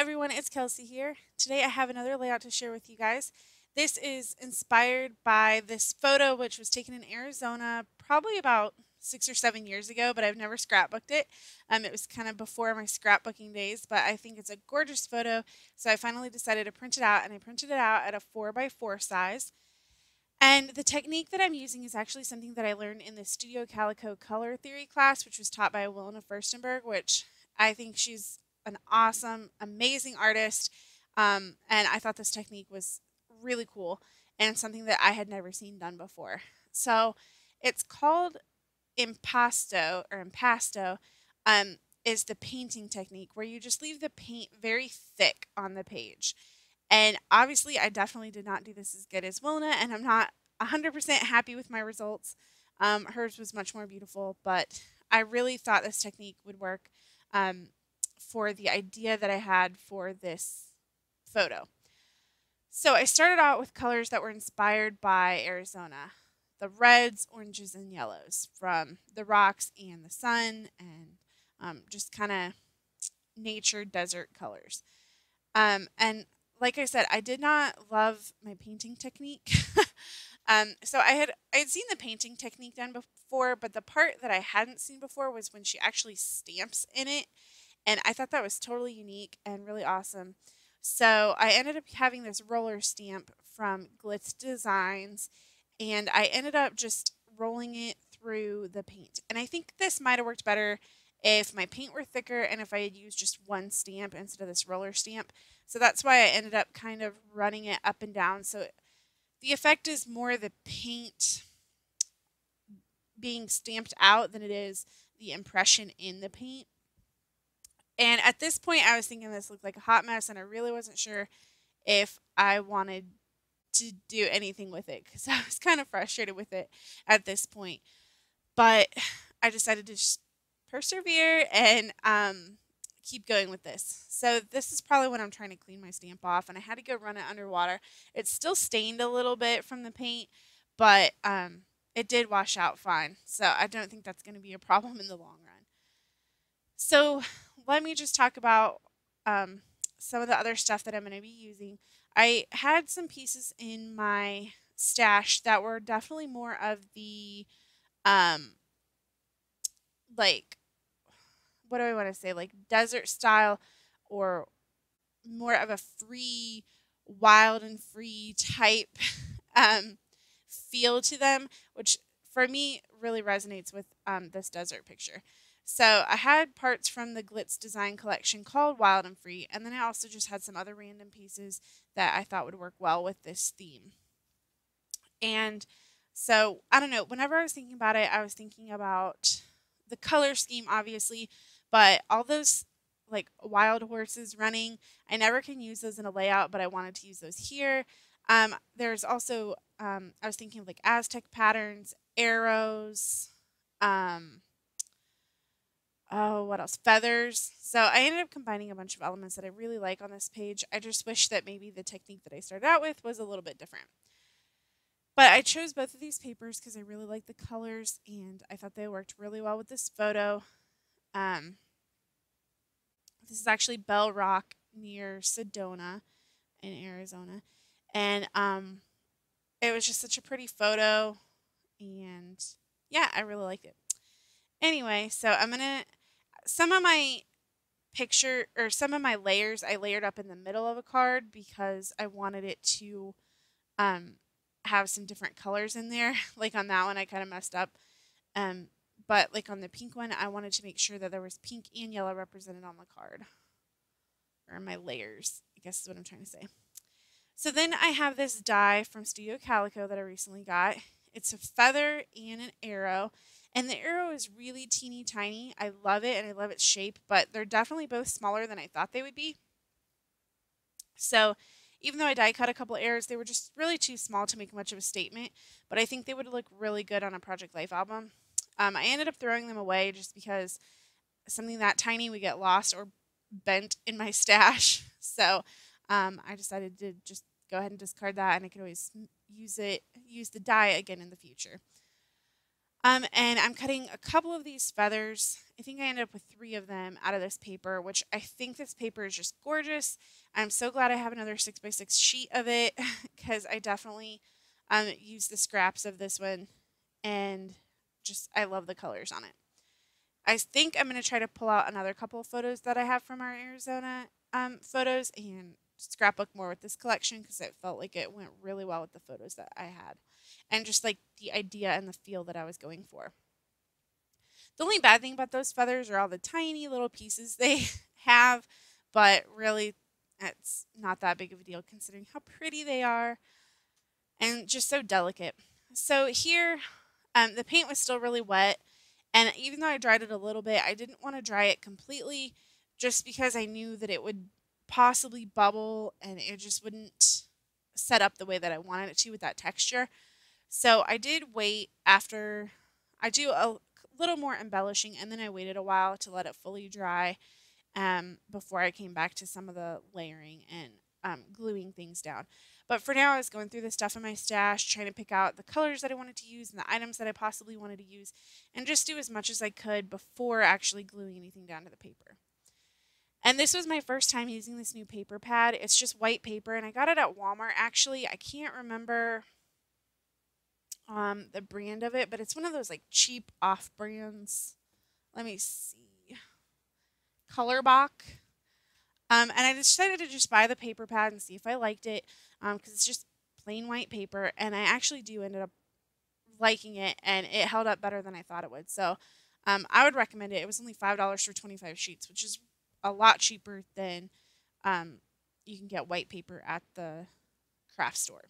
everyone, it's Kelsey here. Today I have another layout to share with you guys. This is inspired by this photo which was taken in Arizona probably about 6 or 7 years ago, but I've never scrapbooked it. It was kind of before my scrapbooking days, but I think it's a gorgeous photo, so I finally decided to print it out, and I printed it out at a 4x4 size. And the technique that I'm using is actually something that I learned in the Studio Calico color theory class, which was taught by Wilna Furstenberg, which I think she's an awesome, amazing artist. And I thought this technique was really cool and something that I had never seen done before. So it's called impasto, is the painting technique where you just leave the paint very thick on the page. And obviously, I definitely did not do this as good as Wilna, and I'm not 100% happy with my results. Hers was much more beautiful, but I really thought this technique would work um, for the idea that I had for this photo. So I started out with colors that were inspired by Arizona, the reds, oranges, and yellows from the rocks and the sun, and just kind of nature desert colors. And like I said, I did not love my painting technique. So I had seen the painting technique done before, but the part that I hadn't seen before was when she actually stamps in it, and I thought that was totally unique and really awesome. So I ended up having this roller stamp from Glitz Designs, and I ended up just rolling it through the paint. And I think this might have worked better if my paint were thicker and if I had used just one stamp instead of this roller stamp. So that's why I ended up kind of running it up and down. So the effect is more the paint being stamped out than it is the impression in the paint. And at this point, I was thinking this looked like a hot mess, and I really wasn't sure if I wanted to do anything with it because I was kind of frustrated with it at this point. But I decided to just persevere and keep going with this. So this is probably when I'm trying to clean my stamp off, and I had to go run it underwater. It's still stained a little bit from the paint, but it did wash out fine. So I don't think that's going to be a problem in the long run. So let me just talk about um, some of the other stuff that I'm going to be using. I had some pieces in my stash that were definitely more of the um, like what do I want to say, like desert style, or more of a free, wild and free type um, feel to them, which for me really resonates with this desert picture. So I had parts from the Glitz design collection called Wild and Free, and then I also just had some other random pieces that I thought would work well with this theme. And so I don't know, whenever I was thinking about it, I was thinking about the color scheme, obviously, but all those like wild horses running, I never can use those in a layout, but I wanted to use those here. There's also, I was thinking of like Aztec patterns, arrows, um, oh, what else? Feathers. So I ended up combining a bunch of elements that I really like on this page. I just wish that maybe the technique that I started out with was a little bit different. But I chose both of these papers because I really like the colors and I thought they worked really well with this photo. Um, this is actually Bell Rock near Sedona in Arizona. And it was just such a pretty photo. And yeah, I really liked it. Anyway, so some of my some of my layers I layered up in the middle of a card because I wanted it to um, have some different colors in there. Like on that one, I kind of messed up. Um, but like on the pink one, I wanted to make sure that there was pink and yellow represented on the card, or my layers, I guess is what I'm trying to say. So then I have this die from Studio Calico that I recently got. It's a feather and an arrow. And the arrow is really teeny tiny. I love it and I love its shape, but they're definitely both smaller than I thought they would be. So even though I die cut a couple arrows, they were just really too small to make much of a statement, but I think they would look really good on a Project Life album. I ended up throwing them away just because something that tiny would get lost or bent in my stash. So I decided to just go ahead and discard that, and I could always use the die again in the future. And I'm cutting a couple of these feathers. I think I ended up with 3 of them out of this paper, which I think this paper is just gorgeous. I'm so glad I have another 6x6 sheet of it because I definitely used the scraps of this one, and just I love the colors on it. I think I'm going to try to pull out another couple of photos that I have from our Arizona photos and scrapbook more with this collection because it felt like it went really well with the photos that I had and just like the idea and the feel that I was going for. The only bad thing about those feathers are all the tiny little pieces they have, but really it's not that big of a deal considering how pretty they are and just so delicate. So here, the paint was still really wet, and even though I dried it a little bit, I didn't want to dry it completely just because I knew that it would possibly bubble and it just wouldn't set up the way that I wanted it to with that texture. So I did wait after I do a little more embellishing, and then I waited a while to let it fully dry before I came back to some of the layering and gluing things down. But for now, I was going through the stuff in my stash, trying to pick out the colors that I wanted to use and the items that I possibly wanted to use, and just do as much as I could before actually gluing anything down to the paper. And this was my first time using this new paper pad. It's just white paper, and I got it at Walmart, actually. I can't remember the brand of it, but it's one of those like cheap off brands. Let me see. Colorbach. And I decided to just buy the paper pad and see if I liked it because it's just plain white paper, and I actually do ended up liking it, and it held up better than I thought it would. So I would recommend it. It was only $5 for 25 sheets, which is a lot cheaper than you can get white paper at the craft store.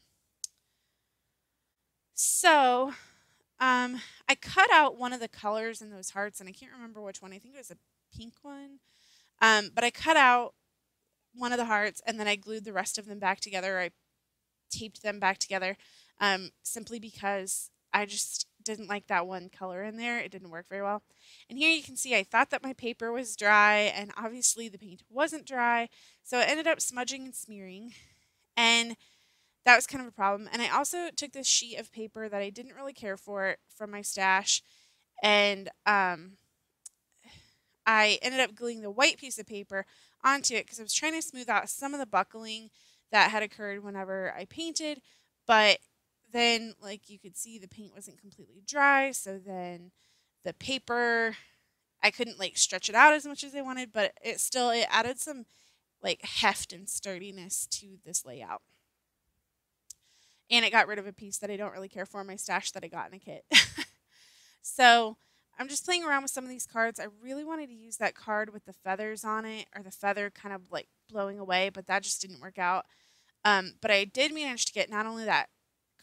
So I cut out one of the colors in those hearts, and I can't remember which one. I think it was a pink one. But I cut out one of the hearts, and then I glued the rest of them back together. I taped them back together simply because I just didn't like that one color in there. It didn't work very well. And here you can see I thought that my paper was dry, and obviously the paint wasn't dry, so it ended up smudging and smearing, and that was kind of a problem. And I also took this sheet of paper that I didn't really care for from my stash, and I ended up gluing the white piece of paper onto it because I was trying to smooth out some of the buckling that had occurred whenever I painted, but then like you could see the paint wasn't completely dry, so then the paper I couldn't like stretch it out as much as I wanted, but it added some like heft and sturdiness to this layout. And it got rid of a piece that I don't really care for in my stash that I got in a kit. So I'm just playing around with some of these cards. I really wanted to use that card with the feathers on it, or the feather kind of like blowing away, but that just didn't work out. But I did manage to get not only that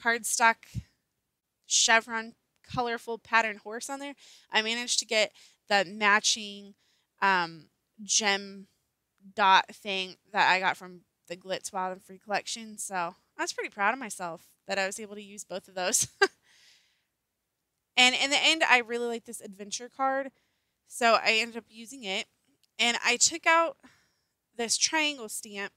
cardstock chevron colorful pattern horse on there, I managed to get the matching gem dot thing that I got from the Glitz Wild and Free collection. So I was pretty proud of myself that I was able to use both of those. And in the end, I really like this adventure card, so I ended up using it. And I took out this triangle stamp.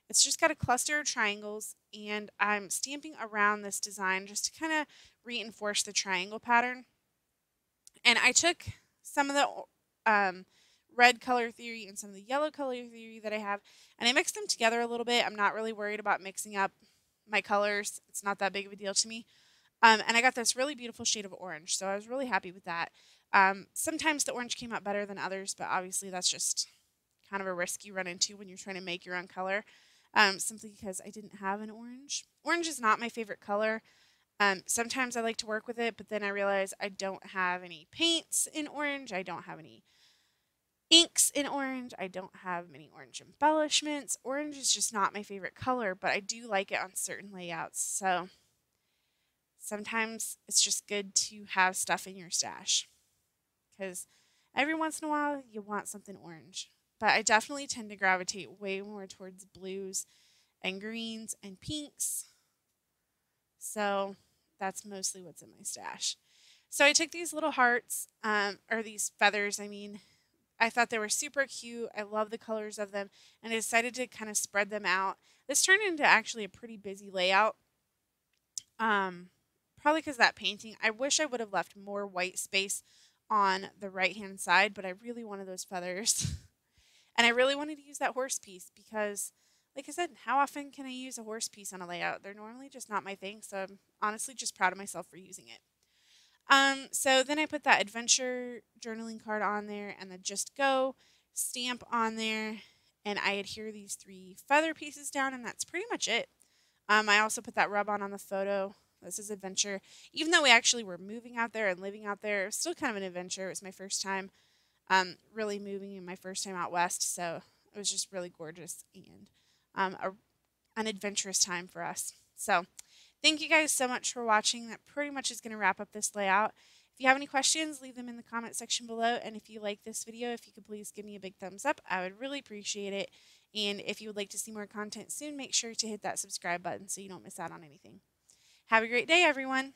It's just got a cluster of triangles, and I'm stamping around this design just to kind of reinforce the triangle pattern. And I took some of the red color theory and some of the yellow color theory that I have, and I mixed them together a little bit. I'm not really worried about mixing up my colors. It's not that big of a deal to me. And I got this really beautiful shade of orange, so I was really happy with that. Sometimes the orange came out better than others, but obviously that's just kind of a risk you run into when you're trying to make your own color, simply because I didn't have an orange. Orange is not my favorite color. Sometimes I like to work with it, but then I realize I don't have any paints in orange. I don't have any inks in orange. I don't have many orange embellishments. Orange is just not my favorite color, but I do like it on certain layouts. So sometimes it's just good to have stuff in your stash because every once in a while you want something orange. But I definitely tend to gravitate way more towards blues and greens and pinks. So that's mostly what's in my stash. So I took these little hearts, or these feathers, I mean. I thought they were super cute. I love the colors of them, and I decided to kind of spread them out. This turned into actually a pretty busy layout. Probably probably because of that painting. I wish I would have left more white space on the right-hand side, but I really wanted those feathers. And I really wanted to use that horse piece because, like I said, how often can I use a horse piece on a layout? They're normally just not my thing, so I'm honestly just proud of myself for using it. So then I put that adventure journaling card on there and the Just Go stamp on there, and I adhere these 3 feather pieces down, and that's pretty much it. I also put that rub on the photo. This is adventure. Even though we actually were moving out there and living out there, it was still kind of an adventure. It was my first time really moving and my first time out west, so it was just really gorgeous and an adventurous time for us. So thank you guys so much for watching. That pretty much is going to wrap up this layout. If you have any questions, leave them in the comment section below. And if you like this video, if you could please give me a big thumbs up, I would really appreciate it. And if you would like to see more content soon, make sure to hit that subscribe button so you don't miss out on anything. Have a great day, everyone.